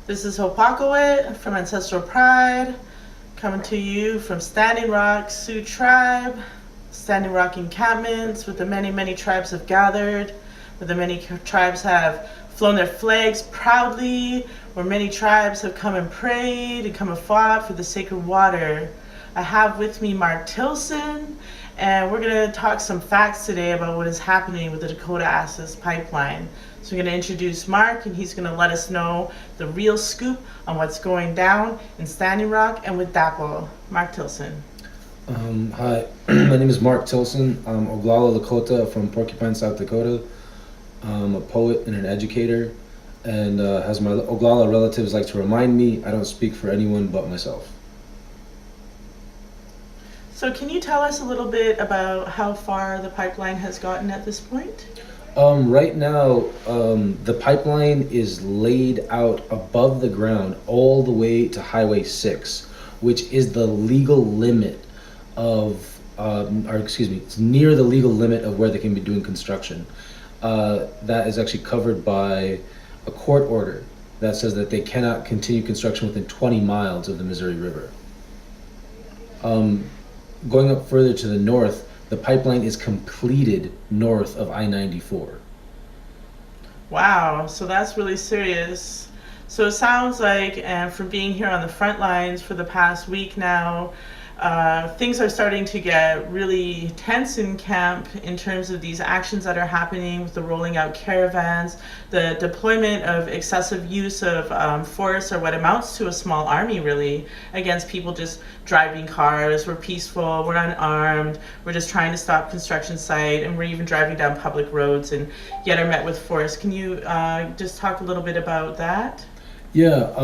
This is Hopakawit from Ancestral Pride, coming to you from Standing Rock Sioux Tribe, Standing Rock encampments, where the many, many tribes have gathered, where the many tribes have flown their flags proudly, where many tribes have come and prayed and come and fought for the sacred water. I have with me Mark Tilson, and we're going to talk some facts today about what is happening with the Dakota Access Pipeline. So we're going to introduce Mark, and he's going to let us know the real scoop on what's going down in Standing Rock and with DAPL. Mark Tilson. Hi, my name is Mark Tilson. I'm Oglala Lakota from Porcupine, South Dakota. I'm a poet and an educator, and as my Oglala relatives like to remind me, I don't speak for anyone but myself. So can you tell us a little bit about how far the pipeline has gotten at this point? Right now, the pipeline is laid out above the ground all the way to Highway 6, which is the legal limit it's near the legal limit of where they can be doing construction. That is actually covered by a court order that says that they cannot continue construction within 20 miles of the Missouri River. Going up further to the north, the pipeline is completed north of I-94. Wow, so that's really serious. So it sounds like, and from being here on the front lines for the past week now, things are starting to get really tense in camp in terms of these actions that are happening with the rolling out caravans, the deployment of excessive use of force, or what amounts to a small army really, against people just driving cars. We're peaceful, we're unarmed, we're just trying to stop construction site, and we're even driving down public roads and yet are met with force. Can you just talk a little bit about that? Yeah,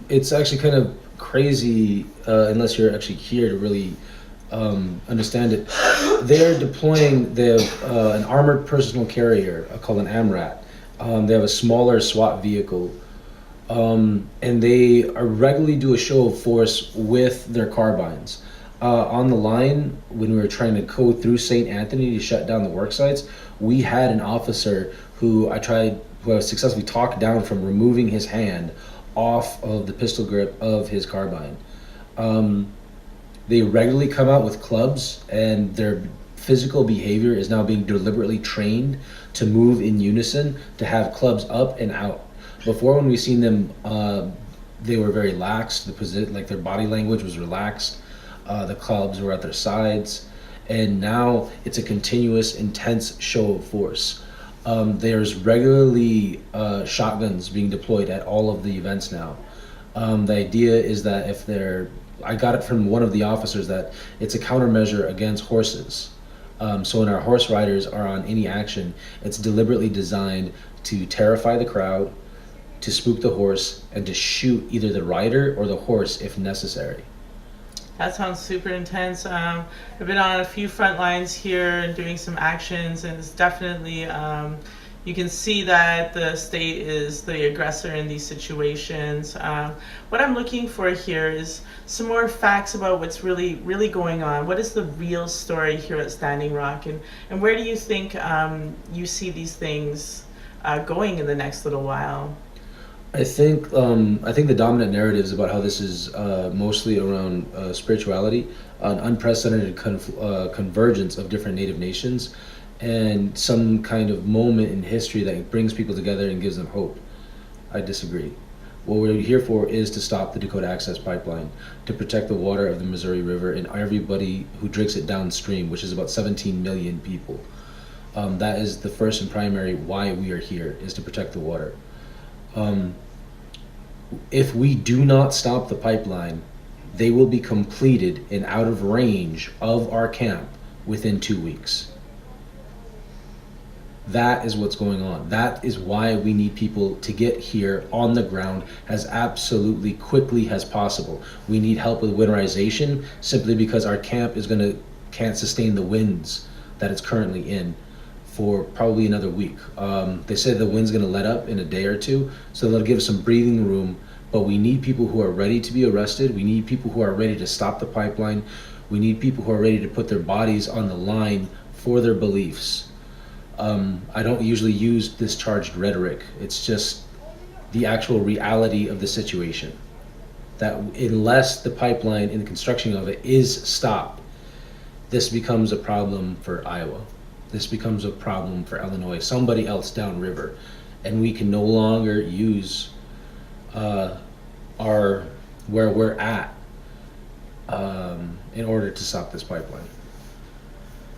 it's actually kind of crazy unless you're actually here to really understand it. They're deploying, they have an armored personal carrier called an AMRAT. They have a smaller SWAT vehicle, and they regularly do a show of force with their carbines. On the line, when we were trying to go through St. Anthony to shut down the work sites, we had an officer who I successfully talked down from removing his hand off of the pistol grip of his carbine. They regularly come out with clubs, and their physical behavior is now being deliberately trained to move in unison, to have clubs up and out. Before, when we seen them, they were very lax. Like their body language was relaxed. The clubs were at their sides, and now it's a continuous, intense show of force. There's regularly shotguns being deployed at all of the events now. The idea is that I got it from one of the officers that it's a countermeasure against horses. So when our horse riders are on any action, it's deliberately designed to terrify the crowd, to spook the horse, and to shoot either the rider or the horse if necessary. That sounds super intense. I've been on a few front lines here and doing some actions, and it's definitely, you can see that the state is the aggressor in these situations. What I'm looking for here is some more facts about what's really, really going on. What is the real story here at Standing Rock, and where do you think you see these things going in the next little while? I think the dominant narrative is about how this is mostly around spirituality, an unprecedented convergence of different Native nations, and some kind of moment in history that brings people together and gives them hope. I disagree. What we're here for is to stop the Dakota Access Pipeline, to protect the water of the Missouri River and everybody who drinks it downstream, which is about 17 million people. That is the first and primary why we are here, is to protect the water. If we do not stop the pipeline, they will be completed and out of range of our camp within 2 weeks. That is what's going on. That is why we need people to get here on the ground as absolutely quickly as possible. We need help with winterization, simply because our camp can't sustain the winds that it's currently in for probably another week. They say the wind's gonna let up in a day or two, so they'll give us some breathing room, but we need people who are ready to be arrested. We need people who are ready to stop the pipeline. We need people who are ready to put their bodies on the line for their beliefs. I don't usually use discharged rhetoric. It's just the actual reality of the situation. That unless the pipeline and the construction of it is stopped, this becomes a problem for Iowa. This becomes a problem for Illinois, somebody else downriver, and we can no longer use our where we're at in order to stop this pipeline.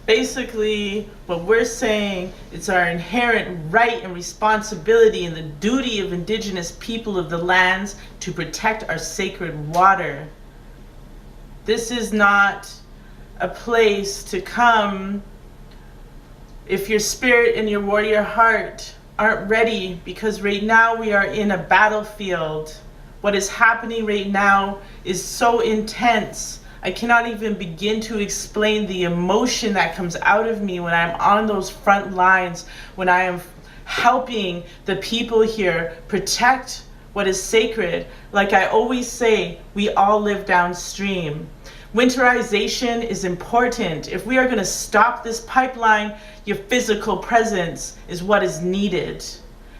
Basically, what we're saying, it's our inherent right and responsibility and the duty of indigenous people of the lands to protect our sacred water. This is not a place to come if your spirit and your warrior heart aren't ready, because right now we are in a battlefield. What is happening right now is so intense. I cannot even begin to explain the emotion that comes out of me when I'm on those front lines, when I am helping the people here protect what is sacred. Like I always say, we all live downstream. Winterization is important. If we are going to stop this pipeline, your physical presence is what is needed,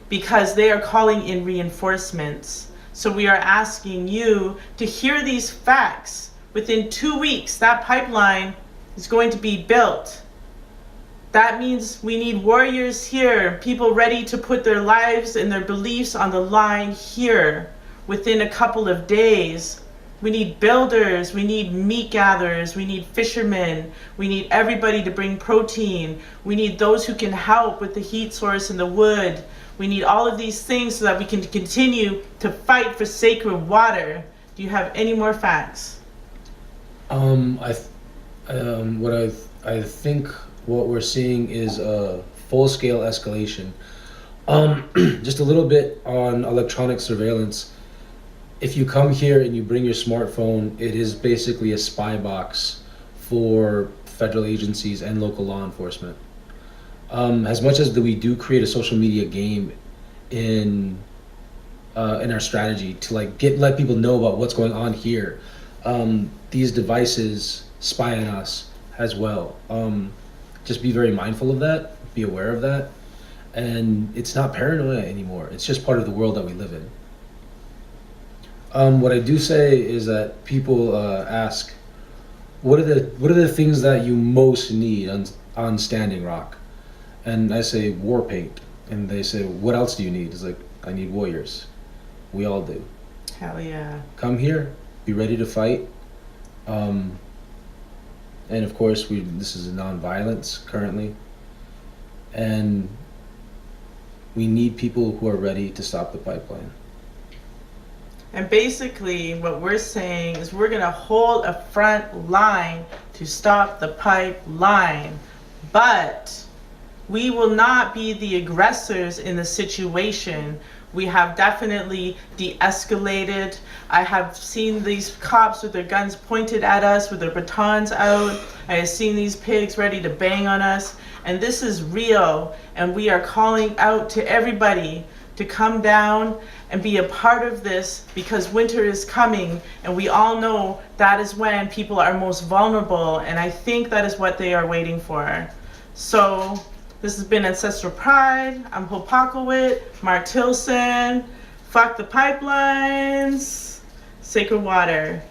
because they are calling in reinforcements. So we are asking you to hear these facts. Within 2 weeks, that pipeline is going to be built. That means we need warriors here, people ready to put their lives and their beliefs on the line here within a couple of days. We need builders, we need meat gatherers, we need fishermen, we need everybody to bring protein. We need those who can help with the heat source and the wood. We need all of these things so that we can continue to fight for sacred water. Do you have any more facts? I think what we're seeing is a full-scale escalation. Just a little bit on electronic surveillance. If you come here and you bring your smartphone, it is basically a spy box for federal agencies and local law enforcement. As much as we do create a social media game in our strategy to let people know about what's going on here, these devices spy on us as well. Just be very mindful of that, be aware of that, and it's not paranoia anymore. It's just part of the world that we live in. What I do say is that people ask, what are the things that you most need on Standing Rock? And I say war paint, and they say, what else do you need? It's like, I need warriors. We all do. Hell yeah. Come here, be ready to fight. And of course, this is a non-violence currently, and we need people who are ready to stop the pipeline. And basically what we're saying is we're going to hold a front line to stop the pipeline, but we will not be the aggressors in the situation. We have definitely de-escalated. I have seen these cops with their guns pointed at us, with their batons out. I have seen these pigs ready to bang on us. And this is real. And we are calling out to everybody to come down and be a part of this, because winter is coming. And we all know that is when people are most vulnerable. And I think that is what they are waiting for. So this has been Ancestral Pride. I'm Hopakowit, Mark Tilson. Fuck the pipelines. Sacred water.